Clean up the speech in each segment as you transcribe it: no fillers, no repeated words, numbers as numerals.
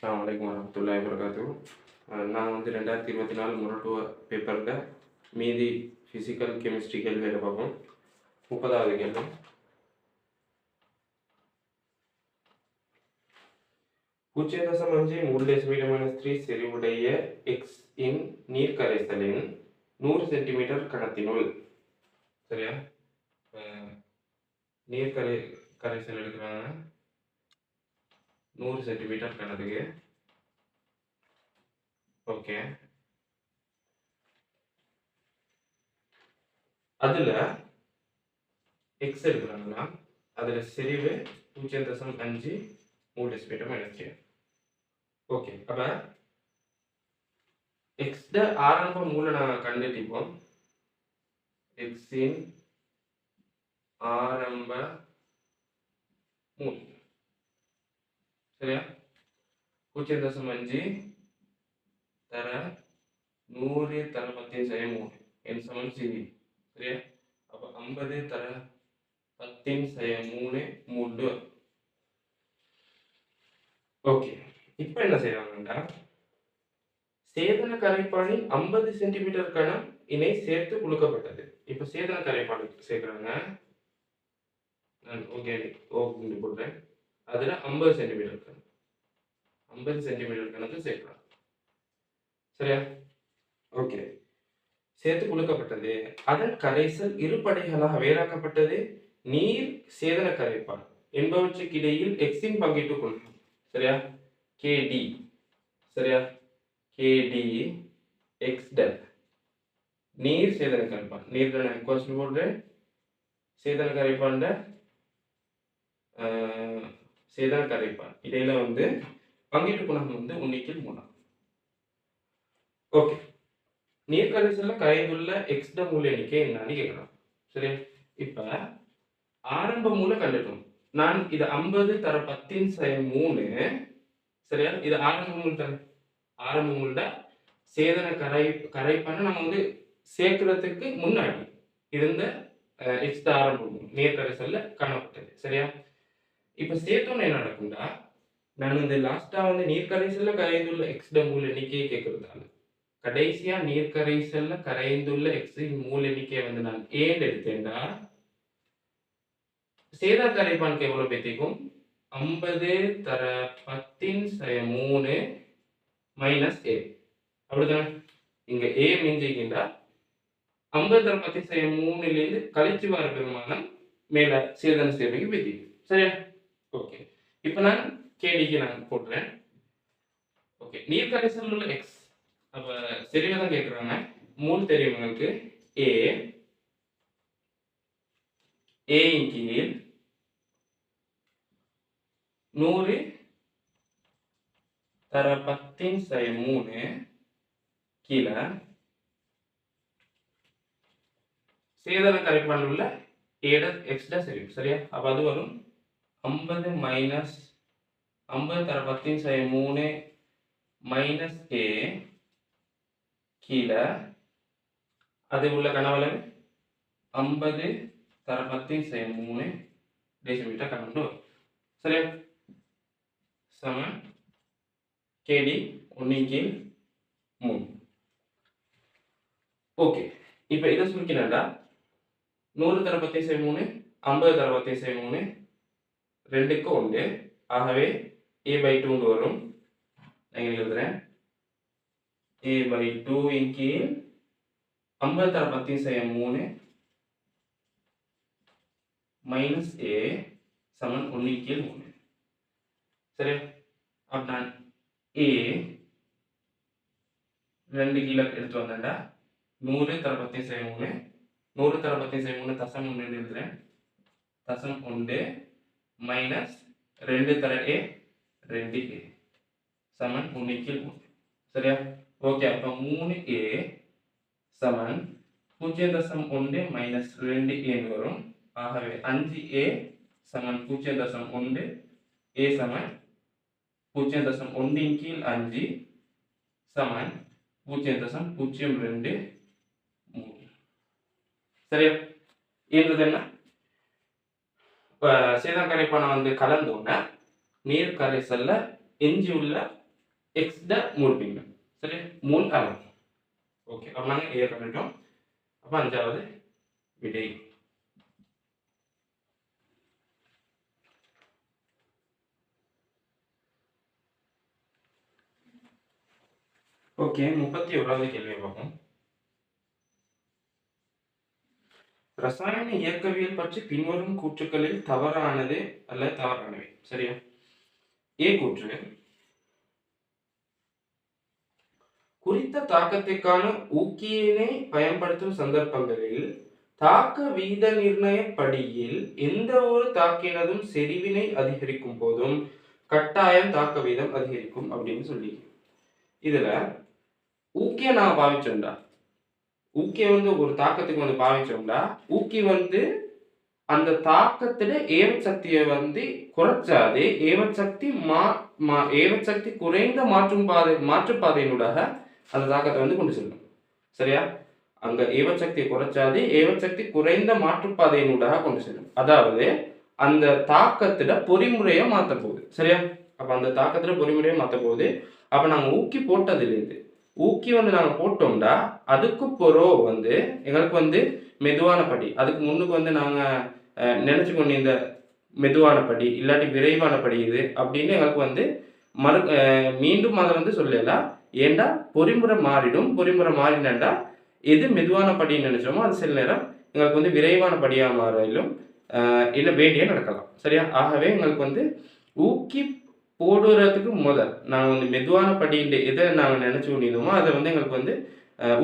அஸ்ஸலாமு அலைக்கும் வரஹ்மத்துல்லாஹி வபரகாத்துஹு. நான் வந்து 2024 மொரல் 2 பேப்பர்ல மீதி ஃபிசிக்கல், கெமிஸ்ட்ரி கேள்விகள பார்ப்போம். 30வது கேள்வி. பூஜ்ஜியம் தசம் 5 3 செறிவுடைய X இன் நீர் கரைசலின் 100 சென்டிமீட்டர் கனத்தினுள், சரியா? நீர் கரைசல் எடுக்கிறாங்க 100 சென்டிமீட்டர் கனத்துக்கு. ஓகே. அதுல எக்ஸ் எடுக்கிறாங்களா, அதுல செறிவு 0.5 மூல் டெசிமீட்டர் மைனஸ். ஓகே, அப்ப எக்ஸ் ஆரம்ப மூல நான் கண்டுபிடிப்போம். எக்ஸின் ஆரம்ப மூல், சரியா? 0.5 தர 100 தர 10 செய்ய 3 n சமன் சிவி, சரியா? அப்ப 50 தர 10 செய்ய 3 மூல். ஓகே, இப்ப என்ன செய்யறாங்கன்னா, சேதன கரைப்பானில் 50 சென்டிமீட்டர் கனம் இணை சேர்த்து குலுக்கப்பட்டது. இப்ப சேதன கரைப்பான் சேர்க்கிறாங்க. நான் ஓகே போடுறேன். அதுல 50 சென்டிமீட்டர் கனம், 50 சென்டிமீட்டர் கணக்கு சேர்க்கிறாங்க, சரியா? ஓகே, சேர்த்து குலுக்கப்பட்டது. அதன் கரைசல் இரு படைகளாக வேறாக்கப்பட்டது. நீர் சேதன கரைப்பான் என்பவற்றுக்கு இடையில் எக்ஸின் பங்கீட்டு கொள்கை, சரியா? KD, சரியா? KD X டெல் நீர் சேதன கரைப்பான், நீர் ஈக்குவேஷன் போடுறேன். சேதன கரைப்பான் சேதன கரைப்பான் இடையில வந்து பங்கீட்டு குணகம் வந்து 1:3. ஓகே, நீர் கரைசல்ல கரைந்துள்ள எக்ஸ் மூல எண்ணிக்கை என்னன்னு கேட்கலாம், சரியா? இப்ப ஆரம்ப மூல கண்டுட்டோம். நான் இது 50 தர 10 செய்ய 3, சரியா? இது ஆரம்ப மூல தர ஆரம்ப மூல சேதன கரைப்பான நம்ம வந்து சேர்க்கிறதுக்கு முன்னாடி இருந்த எக்ஸ் ஆரம்ப மூல் நீர் கரைசல்ல காணப்பட்டது, சரியா? இப்ப சேர்த்தோன்னு என்ன நடக்கும்டா, நான் இந்த லாஸ்டா வந்து நீர் கரைசல்ல கரைந்துள்ள எக்ஸ் மூல எண்ணிக்கையை கேட்கறதால கடைசியா நீர் கரைசல்ல கரைந்துள்ள எக்ஸ் மூல எண்ணிக்கையை வந்து நான் ஏன்னு எடுத்தேன்டா, சேதன கரைப்பானுக்கு எவ்வளவு பேத்திக்கும் 50 தர 10 செய்ய 3 மைனஸ் ஏ, அப்படிதானே? இங்க ஏ மிஞ்சிக்கின்றா 50 தர 10 செய்ய 3ல இருந்து கழிச்சு வர பெருமானம் மேல சேதன சேவைக்கு பேத்திக்கும், சரியா? ஓகே, இப்ப நான் கேடிக்கு நான் போடுறேன். ஓகே, நீர் கரைசல் உள்ள எக்ஸ், அப்ப செறிவை தான் கேட்குறாங்க. மூல் தெரியும் உங்களுக்கு, ஏ இன் கீழ் 100 தர 10 செய்ய 3 கீழே சேதன கரைப்பான் உள்ள ஏட எக்ஸ் செறிவு, சரியா? அப்ப அது வரும் 50 மைனஸ் 50 தர 10 செய்ய 3 மைனஸ் ஏ கீழே அது உள்ள கனவளவு 50 தர 10 செய்ய 3 டெசிமீட்டர் கனவு, சரியா? சமன் கேடி 1/3. ஓகே, இப்ப இதை சுருக்கினா 100 தர 10 செய்ய 3 50 தர 10 செய்ய 3 2க்கு 1, ஆகவே a/2 வரும். நான் எழுதுறேன், a/2 இன் கீழ் 50 தர 10 செய்ய 3 மைனஸ் ஏ சமன் 1/3, சரியா? அப்ப நான் ஏ 2 கீழே எடுத்து வந்தேன்டா, 100 தர 10 செய்ய 3 100 தர 10 செய்ய 3 தசம் 1 எழுதுறேன். தசம் 1 மைனஸ் 2 தர ஏ 2a சமன் 1/3, சரியா? ஓகே, அப்ப 3a சமன் 0.1 மைனஸ் 2a வரும். ஆகவே 5a சமன் 0.1, a சமன் 0.1/5 சமன் 0.02, சரியா? என்றது என்ன, சேதன கரைப்பானை வந்து கலந்தோன்னா நீர் கரைசல்ல எஞ்சி உள்ள எக்ஸ் ட மூல் பின்னம். சரி, மூல் அளவு. ஓகே, அப்போ நாங்கள் ஏ கண்டுட்டோம். அப்போ 5வது விடை. ஓகே, 31வது கேள்வியை பார்ப்போம். ரசாயன இயக்கவியல் பற்றி பின்வரும் கூற்றுக்களில் தவறானது அல்ல தவறானவை. சரியா? ஏ கூற்று, குறித்த தாக்கத்திற்கான ஊக்கியினை பயன்படுத்தும் சந்தர்ப்பங்களில் தாக்க வீத நிர்ணய படியில் எந்த ஒரு தாக்கினதும் செறிவினை அதிகரிக்கும் போதும் கட்டாயம் தாக்க வீதம் அதிகரிக்கும் அப்படின்னு சொல்லி, இதுல ஊக்கிய நான் பாவிச்சோம்டா, ஊக்கிய ஒரு தாக்கத்துக்கு பாவிச்சோம்டா, ஊக்கி அந்த தாக்கத்துல ஏவச்சக்தியை குறைச்சாது ஏவச்சக்தி ஏவச்சக்தி குறைந்த மாற்றுப்பாதையினூடாக அந்த தாக்கத்தை கொண்டு செல்லும். சரியா? அங்க ஏவச்சக்தியை குறைச்சாது ஏவச்சக்தி குறைந்த மாற்றுப்பாதையினூடாக கொண்டு செல்லும். அதாவது அந்த தாக்கத்துல பொறிமுறையை மாத்த போகுது. சரியா? அப்ப அந்த தாக்கத்துல பொறிமுறையை மாத்த போகுது. அப்ப நாங்க ஊக்கி போட்டதுலேருந்து ஊக்கி நாங்க போட்டோம்டா அதுக்கு பிறகு எங்களுக்கு மெதுவான படி, அதுக்கு முன்னுக்கு நாங்க நினைச்சு கொண்டு இந்த மெதுவான படி இல்லாட்டி விரைவான படி இது அப்படின்னு எங்களுக்கு மீண்டும் அதை சொல்லலாம். ஏண்டா பொறிமுறை மாறிடும். பொறிமுறை மாறினா எது மெதுவான படின்னு நினைச்சோமோ அது சில நேரம் எங்களுக்கு விரைவான படியாக மாறிலும் இல்லை வேண்டிய நடக்கலாம். சரியா? ஆகவே எங்களுக்கு ஊக்கி போடுறதுக்கு முதல் நாங்கள் மெதுவான படின்னு எதை நாங்கள் நினைச்சு கொண்டிருந்தோமோ அதை எங்களுக்கு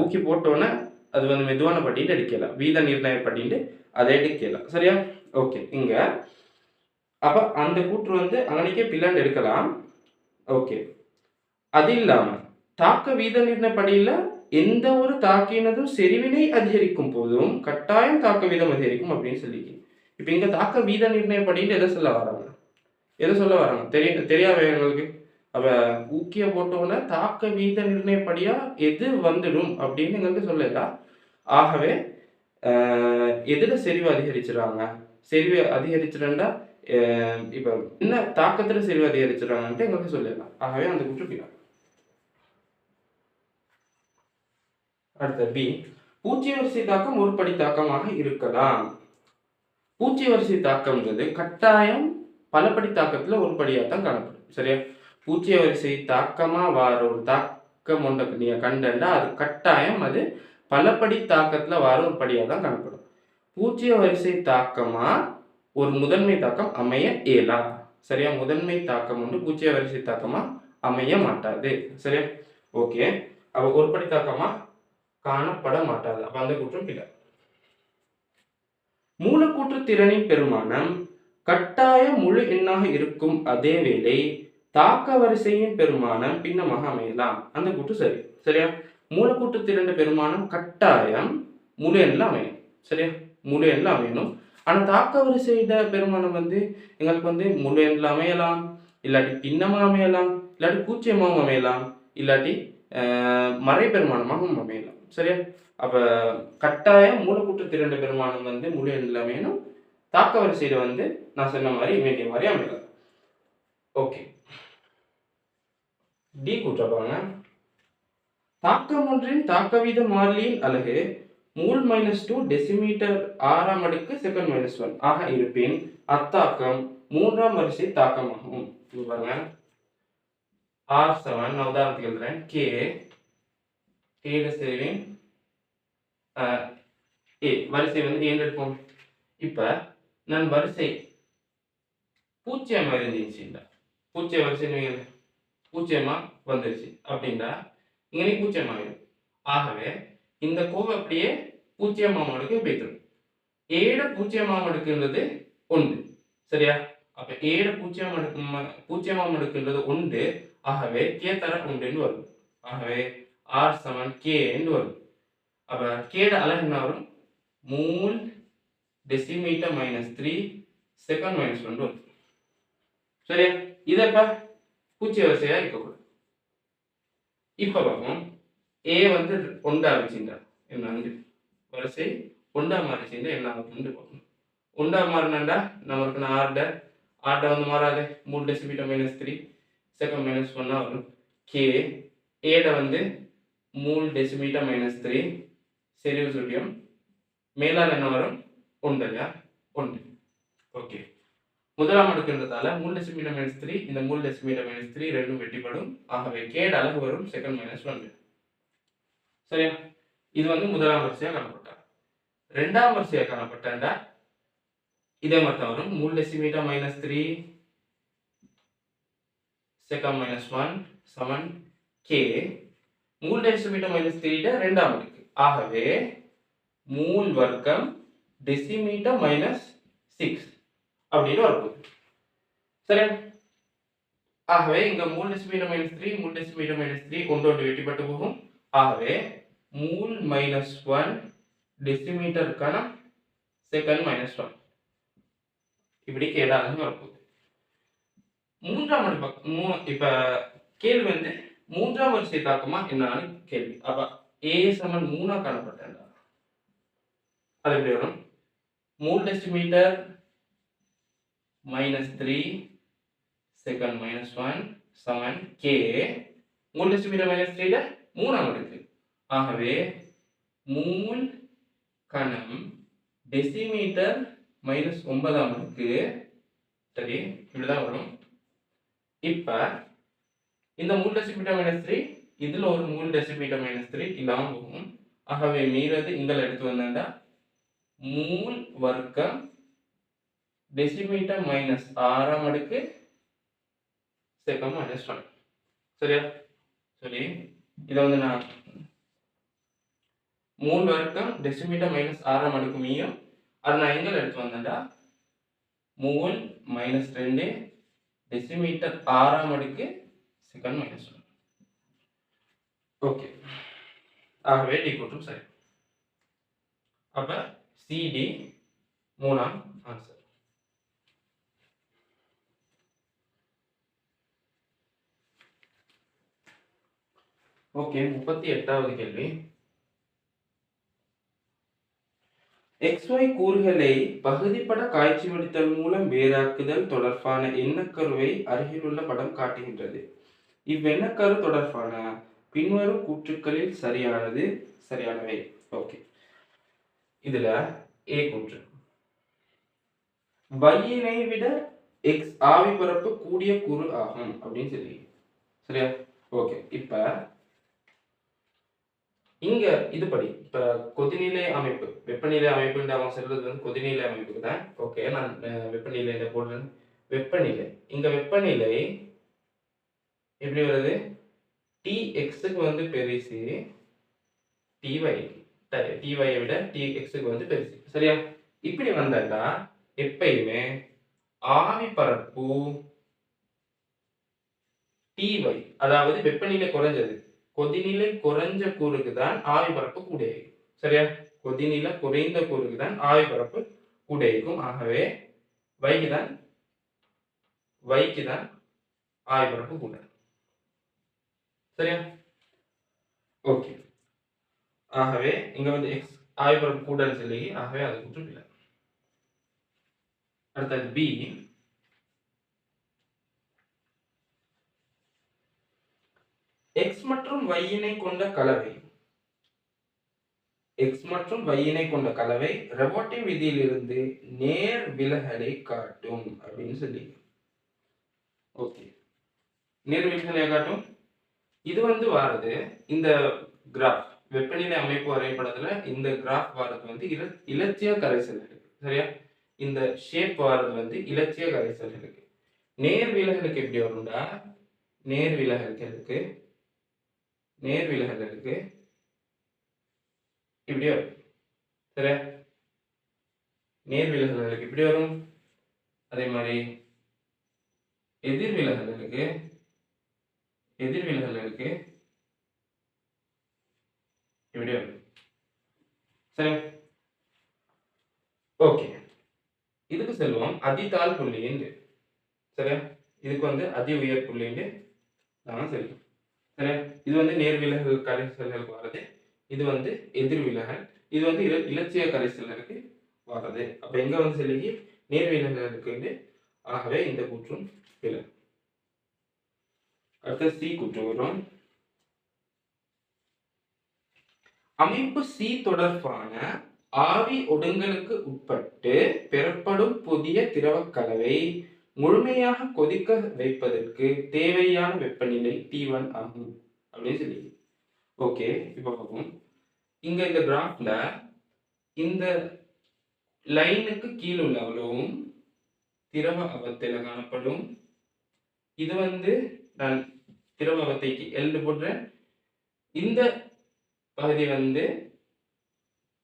ஊக்கி போட்டோன்னே அது மெதுவான படின்னு எடுக்கலாம். வீத நிர்ணய படின்னு அதை எடுக்கலாம். சரியா? ஓகே, இங்க அப்ப அந்த கூற்று அங்கனைக்கே பிள்ளாண்டு எடுக்கலாம். ஓகே, அது இல்லாம தாக்க வீத நிர்ணய படியில எந்த ஒரு தாக்கினதும் செறிவினை அதிகரிக்கும் போதும் கட்டாயம் தாக்க வீதம் அதிகரிக்கும் அப்படின்னு சொல்லி, இப்ப இங்க தாக்க வீத நிர்ணய படின்னு எதை சொல்ல வராங்க? எதை சொல்ல வராங்க தெரியாத எங்களுக்கு. அப்ப ஊக்கிய போட்டோன்னா தாக்க வீத நிர்ணயப்படியா எது வந்துடும் அப்படின்னு எங்களுக்கு சொல்லலாம். ஆகவே எதுல செறிவு அதிகரிச்சிடறாங்க? செறிவு அதிகரிச்சிடா இப்ப என்ன தாக்கத்துல செறிவு அதிகரிச்சிடறாங்கன்ட்டு எங்களுக்கு சொல்லலாம். ஆகவே அந்த குற்றம். அடுத்த பி, பூச்சிய வரிசை தாக்கம் ஒரு படி தாக்கமாக இருக்கலாம். பூச்சிய வரிசை தாக்கம்ன்றது கட்டாயம் பலப்படி தாக்கத்துல ஒரு படியாக தான் காணப்படும். சரியா? பூச்சிய வரிசை தாக்கமா வார ஒரு தாக்கம் ஒன்றை நீங்க கண்டா அது கட்டாயம் அது பலப்படி தாக்கத்துல வார ஒரு படியாக தான் காணப்படும். பூச்சிய வரிசை தாக்கமா ஒரு முதன்மை தாக்கம் அமைய இயலா. சரியா? முதன்மை தாக்கம் பூச்சிய வரிசை தாக்கமா அமைய மாட்டாது. சரியா? ஓகே, அவ ஒரு படி தாக்கமா காணப்பட மாட்டாது. அப்ப அந்த குற்றம் இல்லை. மூலக்கூற்று திறனின் பெருமானம் கட்டாய முழு எண்ணாக இருக்கும் அதே வேளை தாக்க வரிசையின் பெருமானம் பின்னமாக அமையலாம். அந்த கூற்று சரி. சரியா? மூலக்கூற்று திறன் பெருமானம் கட்டாயம் முழு எண்ணில் அமையும். சரியா? முழு எண்ணில் அமையணும். ஆனா தாக்க வரிசையிட பெருமானம் எங்களுக்கு முழு எண்ணில் அமையலாம், இல்லாட்டி பின்னமா அமையலாம், இல்லாட்டி பூச்சியமாகவும் அமையலாம், இல்லாட்டி மறை பெருமானமாகவும் அமையலாம். சரியா? அப்ப கட்டாயம் மூலக்கூற்று திரண்ட பெருமானம் முழு எண்ணில் அமையணும். தாக்க வரிசையில நான் சொன்ன மாதிரி வேண்டிய மாதிரி அமையலாம். ஓகே, டி கூற்ற பாருங்க. தாக்கம் ஒன்றின் தாக்க வீத மாறிலியின் அலகு மூல் -2 டெசிமீட்டர் 6ஆம் அடுக்கு செகண்ட் -1 ஆக இருப்பின் அத்தாக்கம் 3ஆம் வரிசை தாக்கமாகும். பாருங்க, R7 நான் உதாரணத்துக்கு எழுதுறேன். கே செறிவின் ஏ வரிசை ஏன் எடுப்போம். இப்ப நான் வரிசை பூஜ்ஜியமா இருந்துச்சு, பூஜ்ஜிய வரிசை பூஜ்ஜியமா வந்துருச்சு அப்படின்னா இங்கே பூஜ்ஜியமாயிடும். ஆகவே இந்த கோவை அப்படியே பூஜ்ஜியமாம் அடுக்கு வைக்கணும். ஏழு பூஜ்ஜியமாம் அடுக்குன்றது 1. சரியா? அப்ப ஏழு பூஜ்ஜியமாம் அடுக்குன்றது 1. ஆகவே கே தர 1 வரும். ஆகவே R7 கே வரும். அப்ப கேட அலகு என்ன வரும்? மூல் டெசிமீட்டர் -3 செகண்ட் -1 வரும். சரியா? இதப்ப பூச்சிய வரிசையா இருக்கக்கூடாது. இப்ப பார்ப்போம். ஏ 1 வச்சுட்டா என்ன வரிசை 1 மாறிச்சுட்டா என்ன பார்ப்போம். 1 மாறினாண்டா நமக்கு ஆர்ட மாறாது. மூல் டெசிமீட்டர் -3 செகண்ட் -1 வரும். கே ஏட வந்து மூல் டெசிமீட்டர் மைனஸ் 3 செறிவு சுழியம் மேலால் என்ன வரும் 1 இல்லையா 1. ஓகே, முதலாம் அடுக்குன்றதால மூல் டெசிமீட்டர் மைனஸ் 3 இந்த மூல் டெசிமீட்டர் மைனஸ் 3 ரெண்டும் வெட்டிப்படும். ஆகவே கேட அலகு வரும் செகண்ட் மைனஸ் 1. சரியா, இது வந்து முதலாம் வரிசையா காணப்பட்டார். ரெண்டாம் வரிசையா காணப்பட்டா இதே மாதிரி தான் வரும். மூல் டெசிமீட்டர் மைனஸ் 3 செகண்ட் மைனஸ் 1 சமன் கே மூல் டெசிமீட்டர் மைனஸ் 3 ரெண்டாம் அடுக்கு. ஆகவே மூல் வர்க்கம் டெசிமீட்டர் மைனஸ் 6 அப்படின்னு வரப்போகுது. சரியா, ஆகவே இங்க மூல் டெசிமீட்டர் மைனஸ் 3 மூல் டெசிமீட்டர் மைனஸ் 3 ஒன்றோடு வெட்டிப்பட்டு போகும். ஆகவே மூல் மைனஸ் 1 டெசிமீட்டர் கணம் செகண்ட் மைனஸ் 1 இப்படி கேடாக வரப்போகுது. மூன்றாம் அடுக்கு இப்ப கேள்வி வந்து மூன்றாம் வரிசை தாக்கமா என்னன்னு கேள்வி. அப்ப ஏ சமன் 3 காணப்பட்டா அது எப்படி வரும்? மூல் டெசிமீட்டர் மைனஸ் 3 செகண்ட் மைனஸ் 1 சமன் கே மூல் டெசிமீட்டர் மைனஸ் 3 மூணாம் அடுக்கு. ஆகவே மூல் கணம் டெசிமீட்டர் மைனஸ் 9ஆம் அடுக்கு. சரி, இப்படிதான் வரும். இப்ப இந்த மூல் டெசிமீட்டர் மைனஸ் 3 இதுல ஒரு மூல் டெசிமீட்டர் மைனஸ் 3 இல்லாம போகும். ஆகவே மீறது இங்கே எடுத்து வந்தா மூல் வர்க்கம் டெசிமீட்டர் மைனஸ் 6ஆம் அடுக்கு செகண்ட் மைனஸ் 1. சரியா, சரி, இதை வந்து நான் மூல் வர்க்கம் டெசிமீட்டர் மைனஸ் 6ஆம் அடுக்கு மீயும் அதை நான் எங்கே எடுத்து வந்தேன்டா மூல் மைனஸ் 2 டெசிமீட்டர் 6ஆம் அடுக்கு செகண்ட் மைனஸ் 1. ஓகே, ஆகவே டி கூட்டும் சரி. அப்ப சிடி மூணாம் ஆன்சர். ஓகே, 38வது கேள்வி. XY கூறுகளை பகுதிப்பட காட்சி வடித்தல் மூலம் வேறாக்குதல் தொடர்பான எண்ணக்கருவை அருகிலுள்ள படம் காட்டுகின்றது. இவ்வெண்ணக்கரு தொடர்பான பின்வரும் கூற்றுக்களில் சரியானவை. ஓகே, இதுல ஏ கூற்று y-னை விட x ஆவி பரப்பு கூடிய கூறு ஆகும் அப்படின்னு சொல்லி. சரியா, ஓகே, இப்ப இங்க இதுபடி இப்ப கொதிநிலை அமைப்பு வெப்பநிலை அமைப்பு அவங்க சொல்றது வந்து கொதிநிலை அமைப்புக்கு தான். ஓகே, நான் வெப்பநிலை போடுறேன். வெப்பநிலை இங்க வெப்பநிலை எப்படி வருது? Tx-க்கு வந்து பெருசு, Ty-யை விட Tx-க்கு வந்து பெருசு. சரியா, இப்படி வந்தா எப்பயுமே ஆவி பரப்பு Ty அதாவது வெப்பநிலை குறைஞ்சது கொதிநிலை குறைஞ்ச கூறுக்கு தான் ஆவி பரப்பு கூட. சரியா, கொதிநிலை குறைந்த கூறுக்கு தான் ஆவி பரப்பு கூட இருக்கும். ஆகவே வைக்கு தான் ஆவி பரப்பு கூட. சரியா, ஓகே, ஆகவே இங்க வந்து x ஆவி பரப்பு கூடன்னு சொல்லி ஆகவே அது கூற்று இல்லை. அடுத்தது பி. x மற்றும் y-னை கொண்ட கலவை ரெபோட்டிவ் விதியிலிருந்து நேர் விலகலை காட்டும் அப்படின்னு சொல்லி. ஓகே, நேர் விலகலை காட்டும். இது வந்து வாரது இந்த கிராஃப் வெப்பநிலை அமைப்பு வரைபடத்துல இந்த கிராஃப் வாரது வந்து இலட்சிய கரைசல் இருக்கு. சரியா, இந்த ஷேப் வாரது வந்து இலட்சிய கரைசல் இருக்கு. நேர் விலகலுக்கு எப்படி வரும்டா நேர் விலகலுக்கு இப்படி வரும். சரியா, நேர் விலகலுக்கு இப்படி வரும். அதே மாதிரி எதிர் விலகலுக்கு இப்படி வரும். சரி, ஓகே, இதுக்கு செல்வோம் அதிதாழ் புள்ளின்னு. சரியா, இதுக்கு வந்து அதி உயர் புள்ளின்னு நான் செல்வோம். சரியா, இது வந்து நேர் விலகல் கரைசல்களுக்கு வர்றது, இது வந்து எதிர் விலகல், இது வந்து இலட்சிய கரைசல்களுக்கு வர்றது. அப்ப எங்க வந்து சொல்லி நேர் விலகலுக்கு வந்து ஆகவே இந்த கூற்றும் விலகல். அடுத்த சி கூற்று வரும். அமைப்பு சி தொடர்பான ஆவி ஒடுங்கலுக்கு உட்பட்டு பெறப்படும் புதிய திரவ கலவை முழுமையாக கொதிக்க வைப்பதற்கு தேவையான வெப்பநிலை T1 ஆகும் அப்படின்னு சொல்லி. ஓகே, இப்போ பார்ப்போம். இங்க இந்த கிராஃப்ல இந்த லைனுக்கு கீழே உள்ள அவ்வளவும் திரவ அவத்தையில காணப்படும். இது வந்து நான் திரவ அவத்தைக்கு எழுது போடுறேன். இந்த பகுதி வந்து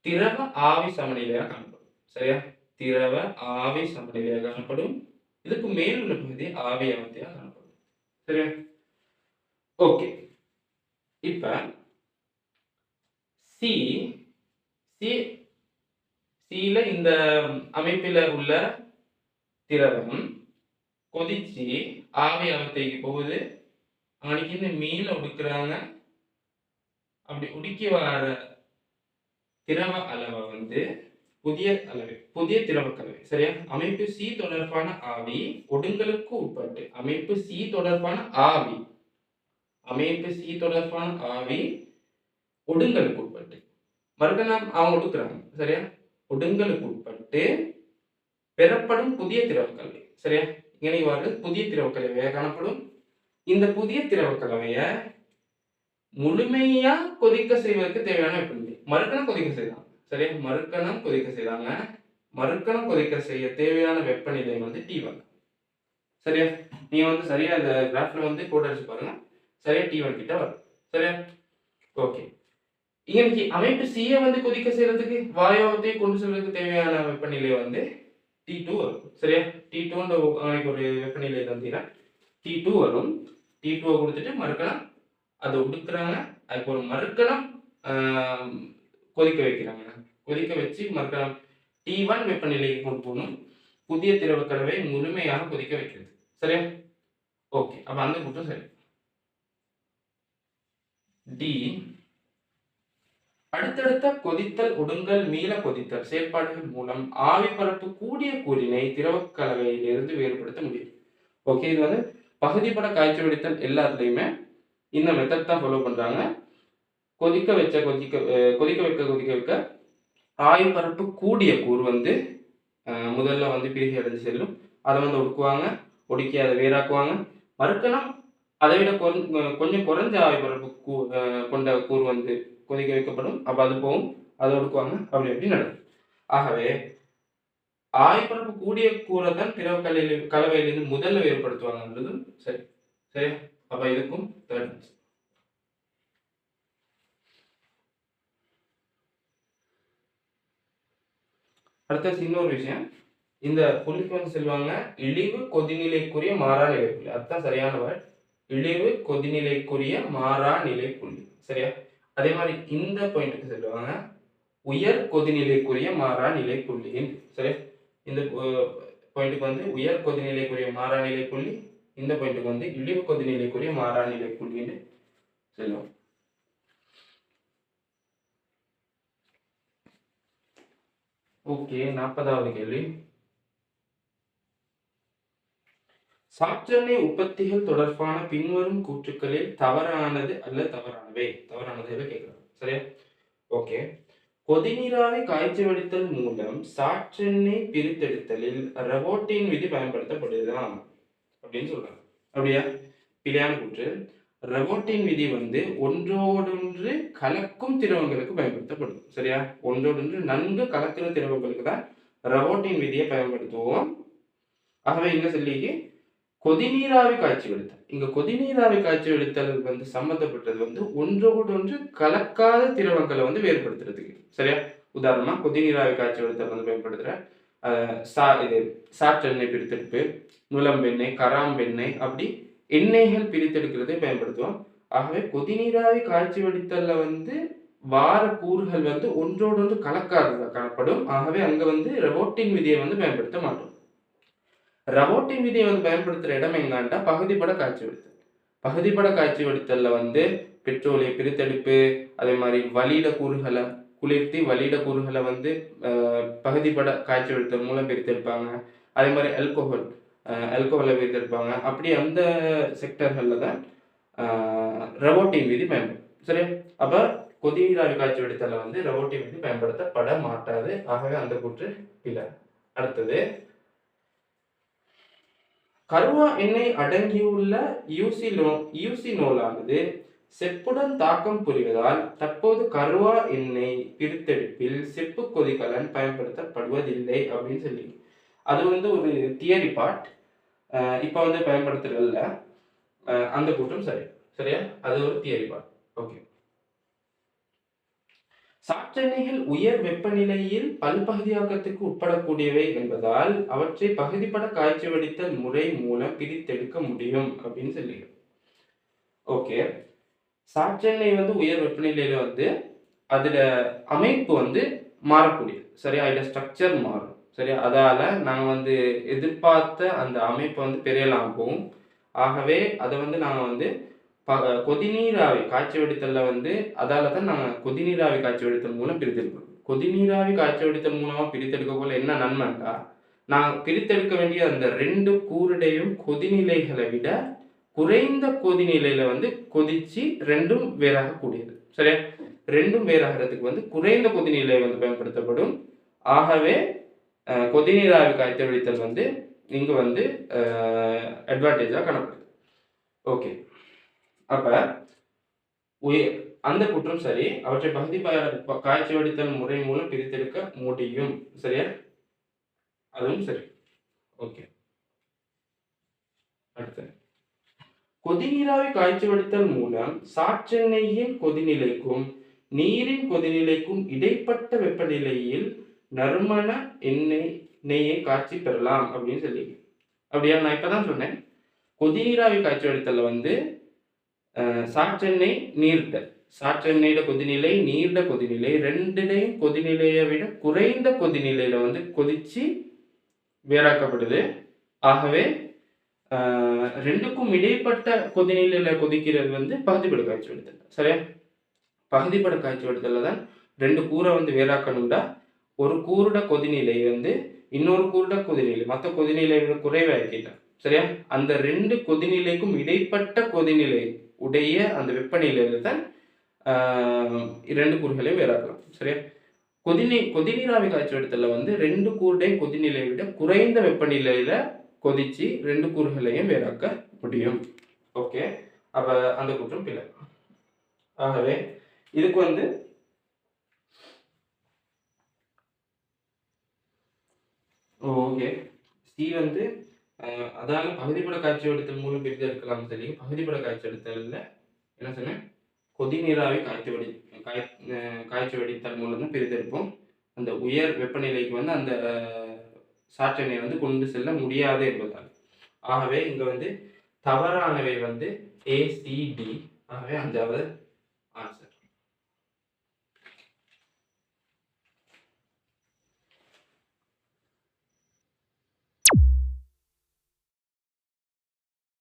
திரவ ஆவி சமநிலையாக காணப்படும். சரியா? திரவ ஆவி சமநிலையாக காணப்படும். இதுக்கு மேல் உள்ள பகுதி ஆவி அவத்தையாக காணப்படும். சரியா? ஓகே, இப்ப சில இந்த அமைப்பில உள்ள திரவம் கொதிச்சு ஆவி அவத்தைக்கு போகுது. அவனுக்கு இந்த மீள உடுக்குறாங்க. அப்படி உடுக்கி வர திரவ அளவை வந்து புதிய திரவ கலவை. சரியா? அமைப்பு சி தொடர்பான ஆவி ஒடுங்கலுக்கு உட்பட்டு அமைப்பு சி தொடர்பான ஆவி ஒடுங்கலுக்கு உட்பட்டு மறுக்கணும் அவங்க ஒடுக்குறாங்க. சரியா? ஒடுங்கலுக்கு உட்பட்டு பெறப்படும் புதிய திரவ கலவை. சரியா? இணைவாறு புதிய திரவ கலவையாக காணப்படும். இந்த புதிய திரவ கலவையை முழுமையா கொதிக்க செய்வதற்கு தேவையான வெப்பநிலை மறுக்கணம் கொதிக்க செய்யலாம். சரியா? மறுக்கணம் கொதிக்க செய்யறாங்க. மறுக்கணம் கொதிக்க செய்ய தேவையான வெப்பநிலை வந்து T1. சரியா? நீங்க வந்து சரியா இந்த கிராஃப்ல வந்து கோட் அடிச்சு பாருங்க. சரியா? T1 கிட்ட வரும். சரியா? ஓகே, இன்னைக்கு அமைப்பு சியை வந்து கொதிக்க செய்யறதுக்கு வாயுவத்தை கொண்டு செல்வதற்கு தேவையான வெப்பநிலை வந்து T2 வரும். சரியா? T2 ஒரு வெப்பநிலை தந்தீங்கன்னா T2 வரும். T2 கொடுத்துட்டு மறுக்கணம் அதை உடுக்குறாங்க. அதுக்கு ஒரு மறுக்கணம் கொதிக்க வைக்கிறாங்க. கொதிக்க வச்சு மறுக்கணம் T1 வெப்பநிலைக்கு கொண்டு போகணும். புதிய திரவ கலவை முழுமையாக கொதிக்க வைக்கிறது. சரியா? ஓகே, அப்ப அந்த கூட்டம் சரி. டி, அடுத்தடுத்த கொதித்தல் ஒடுங்கல் மீள கொதித்தல் செயற்பாடுகள் மூலம் ஆவி பரப்பு கூடிய கூறினை திரவ கலவையிலிருந்து வேறுபடுத்த முடியும். ஓகே, இது வந்து பகுதிப்பட காய்ச்சி வடித்தல் எல்லாத்துலயுமே இந்த மெத்தட் தான் ஃபாலோ பண்றாங்க. கொதிக்க வைக்க ஆவி பரப்பு கூடிய கூறு வந்து முதல்ல வந்து பிரிகை அடைஞ்சு செல்லும். அதை வந்து ஒடுக்குவாங்க. ஒடுக்கி அதை வேறாக்குவாங்க. மறுக்கணும் அதை விட கொஞ்சம் குறைஞ்ச ஆவி பரப்பு கொண்ட கூறு வந்து கொதிக்க வைக்கப்படும். அப்ப அது போகும், அதை ஒடுக்குவாங்க. அப்படி நடக்கும். ஆகவே ஆவி பரப்பு கூடிய கூரை தான் திரவ கலவையிலிருந்து முதல்ல வேறுபடுத்துவாங்கன்றது சரி. சரியா? அப்ப இதுக்கும் தேர்ட். அடுத்த இன்னொரு விஷயம், இந்த புள்ளிக்கு வந்து சொல்லுவாங்க இழிவு கொதிநிலைக்குரிய மாறா நிலை புள்ளி. அதுதான் சரியான வேர்ட். இழிவு கொதிநிலைக்குரிய மாறா நிலை புள்ளி. சரியா? அதே மாதிரி இந்த பாயிண்ட்டுக்கு சொல்லுவாங்க உயர் கொதிநிலைக்குரிய மாறா நிலை புள்ளி. சரியா? இந்த பாயிண்ட்டுக்கு வந்து உயர் கொதிநிலைக்குரிய மாறா நிலை புள்ளி. இந்த பாயிண்ட்டுக்கு வந்து இழிவு கொதிநிலைக்குரிய மாறா நிலை புள்ளின்னு சொல்லுவோம். ஓகே, 40வது கேள்வி. சாற்றெண்ணெய் உற்பத்திகள் தொடர்பான பின்வரும் கூற்றுக்களில் தவறானது அல்ல தவறானவை. தவறானது கேட்கிறோம். சரியா? ஓகே, கொதிநீராவி காய்ச்சி வடித்தல் மூலம் சாற்றெண்ணெய் பிரித்தெடுத்தலில் ரெவோட்டின் விதி பயன்படுத்தப்படுதுதான் அப்படின்னு சொல்றாங்க. அப்படியா? பிழையான கூற்று. ரெவோட்டின் விதி வந்து ஒன்றோடொன்று கலக்கும் திரவங்களுக்கு பயன்படுத்தப்படும். சரியா? ஒன்றோடொன்று நன்கு கலக்கிற திரவங்களுக்கு தான் ரெவோட்டின் விதியை பயன்படுத்துவோம். ஆகவே இங்க சொல்லி கொதிநீராவி காய்ச்சி வடித்தல். இங்க கொதிநீராவி காய்ச்சி வடித்தல் வந்து சம்பந்தப்பட்டது வந்து ஒன்றோடொன்று கலக்காத திரவங்களை வந்து வேறுபடுத்துறதுக்கு. சரியா? உதாரணமா கொதிநீராவி காய்ச்சி வடித்தல் வந்து பயன்படுத்துற சாற்றெண்ணெய் பிரித்தெடுப்பு, நுளம்பெண்ணெய், கராம்பெண்ணெய், அப்படி எண்ணெய்கள் பிரித்தெடுக்கிறதை பயன்படுத்துவோம். ஆகவே கொதிநீராவி காய்ச்சி வடித்தல்ல வந்து வார கூறுகள் வந்து ஒன்றோடொன்று கலக்காததா காணப்படும். ஆகவே அங்க வந்து ரெவோட்டின் விதியை வந்து பயன்படுத்த மாட்டோம். ரெவோட்டின் விதியை வந்து பயன்படுத்துற இடம் எங்காண்டா பகுதிப்பட காய்ச்சி வடித்தல். பகுதிப்பட காய்ச்சி வடித்தல்ல வந்து பெட்ரோலிய பிரித்தெடுப்பு, அதே மாதிரி வளியிட கூறுகளை குளிர்த்தி வளியிட கூறுகளை வந்து பகுதிப்பட காய்ச்சி வடித்தல் மூலம் பிரித்தெடுப்பாங்க. அதே மாதிரி ஆல்கோஹாலை பிரித்தெடுப்பாங்க. அப்படி அந்த செக்டர்களில் தான் ரெவோட்டின் விதி பயன்படும். சரியா? அப்ப கொதிநீராவி காய்ச்சி வடித்தல்ல வந்து ரெவோட்டின் விதி பயன்படுத்தப்பட மாட்டாது. ஆகவே அந்த கூற்று இல்லை. அடுத்தது, கருவா எண்ணெய் அடங்கியுள்ள யூசினோலானது செப்புடன் தாக்கம் புரிவதால் தற்போது கருவா எண்ணெய் பிரித்தெடுப்பில் செப்பு கொதிகலன் பயன்படுத்தப்படுவதில்லை அப்படின்னு சொல்லி, அது வந்து ஒரு தியரி பார்ட். இப்போ வந்து பயன்படுத்துறதில்ல. அந்த கூட்டம் சரி. சரியா? அது ஒரு தியரி பார்ட். ஓகே. சாற்றெண்ணெய்கள் உயர் வெப்பநிலையில் பல்பகுதியாக்கத்துக்கு உட்படக்கூடியவை என்பதால் அவற்றை பகுதிப்பட காய்ச்சி வடித்தல் முறை மூலம் பிரித்தெடுக்க முடியும் அப்படின்னு சொல்லி. ஓகே. சாற்றெண்ணெய் வந்து உயர் வெப்பநிலையில வந்து அதுல அமைப்பு வந்து மாறக்கூடியது. சரியா? இதோட ஸ்ட்ரக்சர் மாறும். சரியா? அதால நாங்க வந்து எதிர்பார்த்த அந்த அமைப்பை வந்து பெரியலாம் போகும். ஆகவே அதை வந்து நாங்கள் வந்து கொதிநீராவி காய்ச்சி வடித்தல்ல வந்து அதால தான் நாங்கள் கொதிநீராவி காய்ச்சி வடித்தல் மூலம் பிரித்தெடுக்கிறோம். கொதிநீராவி காய்ச்சி வடித்தல் மூலமா பிரித்தெடுக்கக்குள்ள என்ன நன்மைண்டா, நான் பிரித்தெடுக்க வேண்டிய அந்த 2 கூருடையும் கொதிநிலைகளை விட குறைந்த கொதிநிலையில வந்து கொதிச்சு 2ம் வேறாகக்கூடியது. சரியா? 2ம் வேறாகிறதுக்கு வந்து குறைந்த கொதிநிலை வந்து பயன்படுத்தப்படும். ஆகவே கொதிநீராவி காய்ச்சி வடித்தல் வந்து இங்கு வந்து அட்வான்டேஜாக காணப்படுது. ஓகே. அப்ப அந்த குற்றம் சரி. அவற்றை பகுதி காய்ச்சி வடித்தல் முறை மூலம் பிரித்தெடுக்க முடியும். சரியா? அதுவும் சரி. ஓகே. அடுத்து, கொதிநீராவி காய்ச்சி வடித்தல் மூலம் சாற்றெண்ணெயின் கொதிநிலைக்கும் நீரின் கொதிநிலைக்கும் இடைப்பட்ட வெப்பநிலையில் நறுமண நெய்யை காய்ச்சி பெறலாம் அப்படின்னு சொல்லி. அப்படியா? நான் இப்பதான் சொன்னேன். கொதிநீராவி காய்ச்சி வடித்தல்ல வந்து சாற்றெண்ணெய் நீர்ட சாற்றெண்ணெயோட கொதிநிலை நீர்ட கொதிநிலை ரெண்டுடையும் கொதிநிலையை விட குறைந்த கொதிநிலையில வந்து கொதிச்சு வேறாக்கப்படுது. ஆகவே 2க்கும் இடைப்பட்ட கொதிநிலையில கொதிக்கிறது வந்து பகுதிப்பட காய்ச்சி வடித்தல். சரியா? பகுதிப்பட காய்ச்சி வடித்தல்ல தான் 2 கூரை வந்து வேறாக்கணும்டா ஒரு கூருட கொதிநிலை வந்து இன்னொரு கூருட கொதிநிலை மற்ற கொதிநிலை விட குறைவாக்கிட்டான். சரியா? அந்த 2 கொதிநிலைக்கும் இடைப்பட்ட கொதிநிலை உடைய அந்த வெப்பநிலையில தான் 2 கூறுகளையும் வேறாக்கலாம். சரியா? கொதிநீராவி காய்ச்சி வடித்தல்ல வந்து 2 கூருடைய கொதிநிலையை விட குறைந்த வெப்பநிலையில கொதிச்சு 2 கூறுகளையும் வேறாக்க முடியும். ஓகே. அப்ப அந்த குற்றம் பிழை. ஆகவே இதுக்கு வந்து ஓகே சி வந்து அதால பகுதிப்பட காய்ச்சி வடித்தல் மூலம் பிரித்தெடுக்கலாம். சரி, பகுதிப்பட காய்ச்சி வடித்தல்ல என்ன சொன்னேன், கொதிநீராவி காய்ச்சி வடித்தல் மூலம் தான் பிரித்தெடுப்போம். அந்த உயர் வெப்பநிலைக்கு வந்து அந்த சாற்றெண்ணெய் வந்து கொண்டு செல்ல முடியாது என்பதால். ஆகவே இங்க வந்து தவறானவை வந்து ACD. ஆகவே 5வது